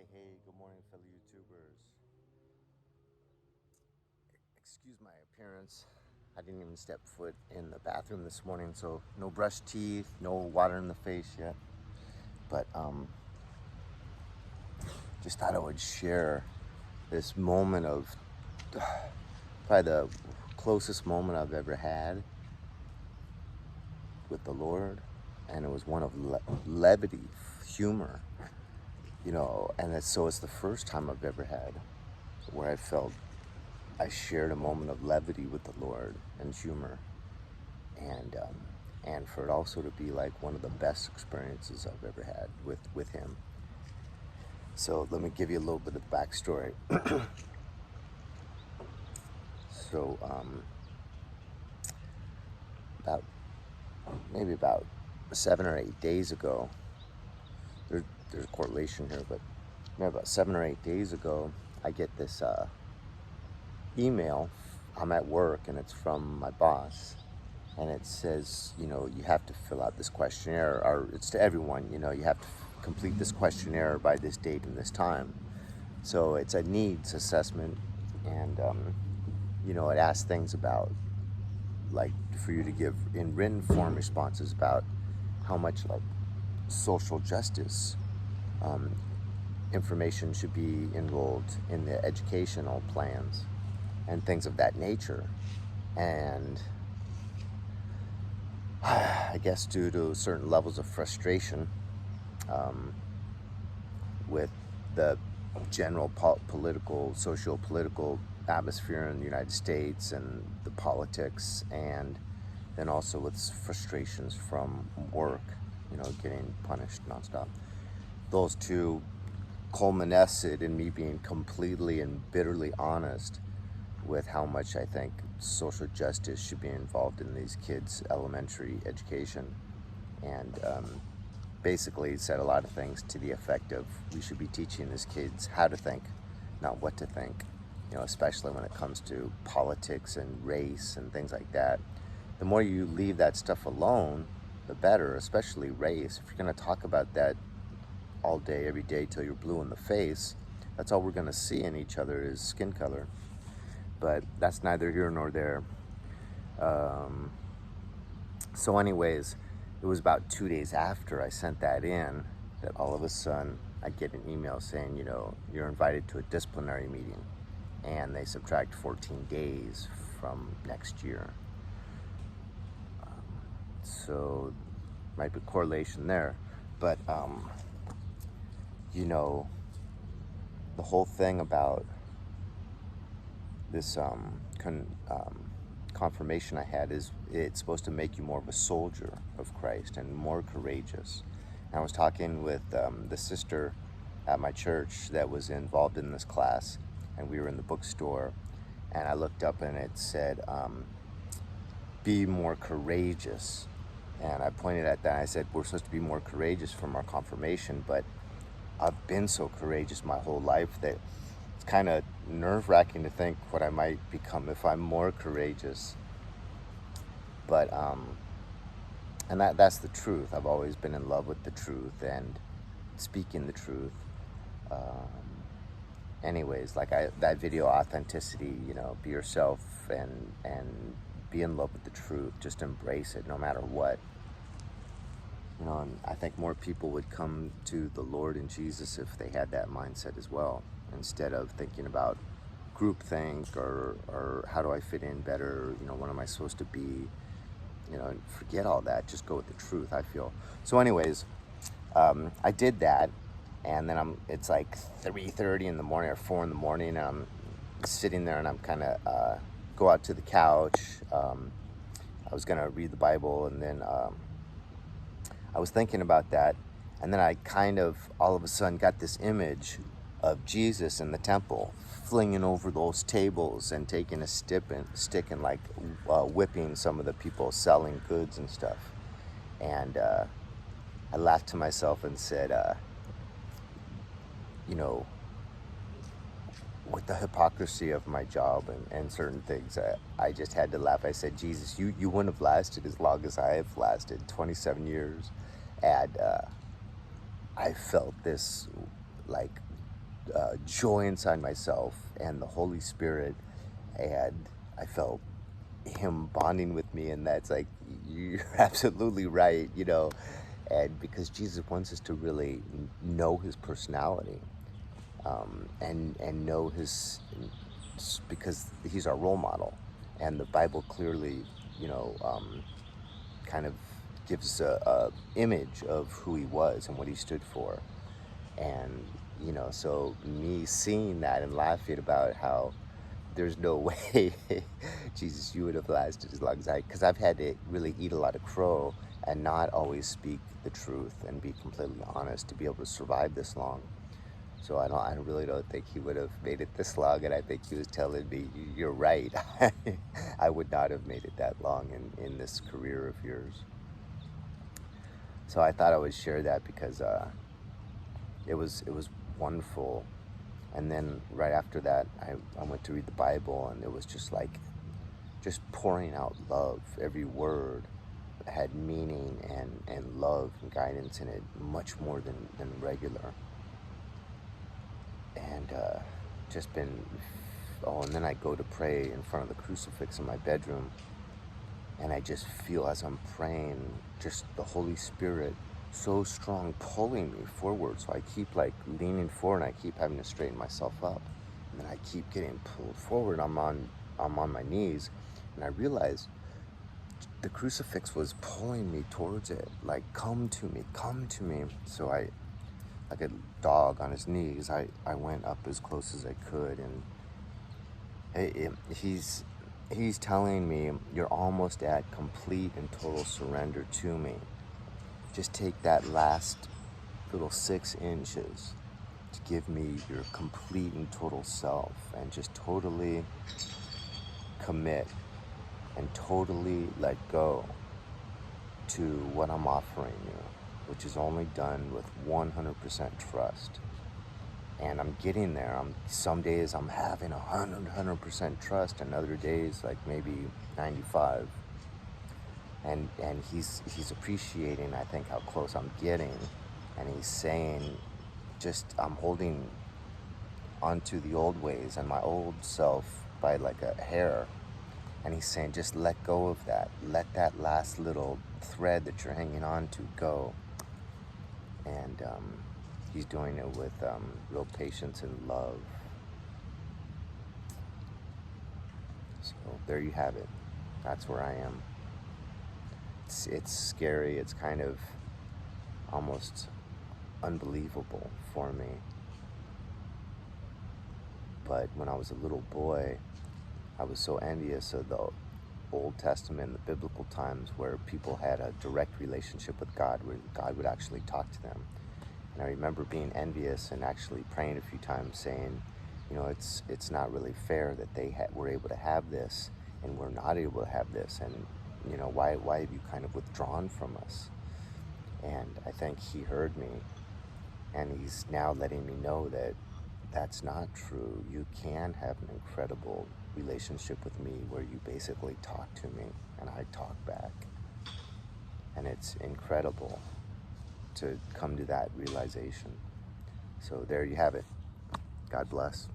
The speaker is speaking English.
Hey, good morning, fellow YouTubers. Excuse my appearance. I didn't even step foot in the bathroom this morning, so no brushed teeth, no water in the face yet. But just thought I would share this moment of probably the closest moment I've ever had with the Lord, and it was one of levity, humor, and it's the first time I've ever had where I felt I shared a moment of levity with the Lord and humor, and and for it also to be like one of the best experiences I've ever had with Him. So let me give you a little bit of the backstory. So about maybe about 7 or 8 days ago, there's a correlation here, but maybe about 7 or 8 days ago, I get this email. I'm at work and it's from my boss, and it says, you have to fill out this questionnaire, or it's to everyone, you have to complete this questionnaire by this date and this time. So it's a needs assessment, and it asks things about, like, for you to give in written form responses about how much, like, social justice information should be enrolled in the educational plans and things of that nature. And I guess due to certain levels of frustration with the general political, socio-political atmosphere in the United States and the politics, and then also with frustrations from work, getting punished nonstop. Those two culminated in me being completely and bitterly honest with how much I think social justice should be involved in these kids' elementary education, and basically said a lot of things to the effect of, we should be teaching these kids how to think, not what to think, especially when it comes to politics and race and things like that. The more you leave that stuff alone, the better, especially race. If you're going to talk about that all day, every day, till you're blue in the face, that's all we're going to see in each other is skin color. But that's neither here nor there. So anyways, it was about 2 days after I sent that in that all of a sudden I get an email saying, you're invited to a disciplinary meeting, and they subtract 14 days from next year. So might be correlation there. But, the whole thing about this confirmation I had is, it's supposed to make you more of a soldier of Christ and more courageous. And I was talking with the sister at my church that was involved in this class, and we were in the bookstore, and I looked up and it said, be more courageous. And I pointed at that and I said, we're supposed to be more courageous from our confirmation, but I've been so courageous my whole life that it's kind of nerve-wracking to think what I might become if I'm more courageous. But and that's the truth. I've always been in love with the truth and speaking the truth. Anyways, like that video, authenticity, be yourself and be in love with the truth. Just embrace it no matter what. And I think more people would come to the Lord and Jesus if they had that mindset as well, instead of thinking about groupthink or how do I fit in better, what am I supposed to be, forget all that, just go with the truth, I feel. So anyways, I did that, and then it's like 3:30 in the morning or 4 in the morning, and I'm sitting there and I'm kind of go out to the couch. I was gonna read the Bible, and then I was thinking about that, and then I kind of all of a sudden got this image of Jesus in the temple flinging over those tables and taking a stick and like whipping some of the people selling goods and stuff. And I laughed to myself and said, with the hypocrisy of my job and certain things, I just had to laugh. I said, Jesus, you wouldn't have lasted as long as I have lasted, 27 years. And I felt this, like, joy inside myself and the Holy Spirit, and I felt him bonding with me, and that's like, you're absolutely right, you know. And because Jesus wants us to really know his personality, and know his, because he's our role model, and the Bible clearly, you know, kind of gives a image of who he was and what he stood for. And you know, so me seeing that and laughing about how there's no way, Jesus, you would have lasted as long as I, because I've had to really eat a lot of crow and not always speak the truth and be completely honest to be able to survive this long. So I really don't think he would have made it this long, and I think he was telling me, you're right. I would not have made it that long in this career of yours. So I thought I would share that because it was wonderful. And then right after that, I went to read the Bible, and it was just like, just pouring out love. Every word had meaning and love and guidance in it, much more than regular. And just been, oh, and then I go to pray in front of the crucifix in my bedroom, and I just feel as I'm praying, just the Holy Spirit so strong pulling me forward. So I keep like leaning forward, and I keep having to straighten myself up, and then I keep getting pulled forward. I'm on my knees, and I realize the crucifix was pulling me towards it, like, come to me, come to me. So I, like a dog on his knees, I went up as close as I could, and he's telling me, you're almost at complete and total surrender to me. Just take that last little 6 inches to give me your complete and total self, and just totally commit and totally let go to what I'm offering you, which is only done with 100% trust. And I'm getting there. Some days I'm having 100% trust, and other days like maybe 95. And he's appreciating, I think, how close I'm getting, and he's saying, just, I'm holding onto the old ways and my old self by like a hair, and he's saying, just let go of that. Let that last little thread that you're hanging on to go. And he's doing it with real patience and love. So there you have it. That's where I am. It's scary. It's kind of almost unbelievable for me. But when I was a little boy, I was so envious of the Old Testament, the biblical times, where people had a direct relationship with God, where God would actually talk to them. And I remember being envious and actually praying a few times, saying, you know, it's not really fair that they were able to have this and we're not able to have this. And, you know, why have you kind of withdrawn from us? And I think he heard me, and he's now letting me know that that's not true. You can have an incredible relationship with me where you basically talk to me and I talk back. And it's incredible to come to that realization. So there you have it. God bless.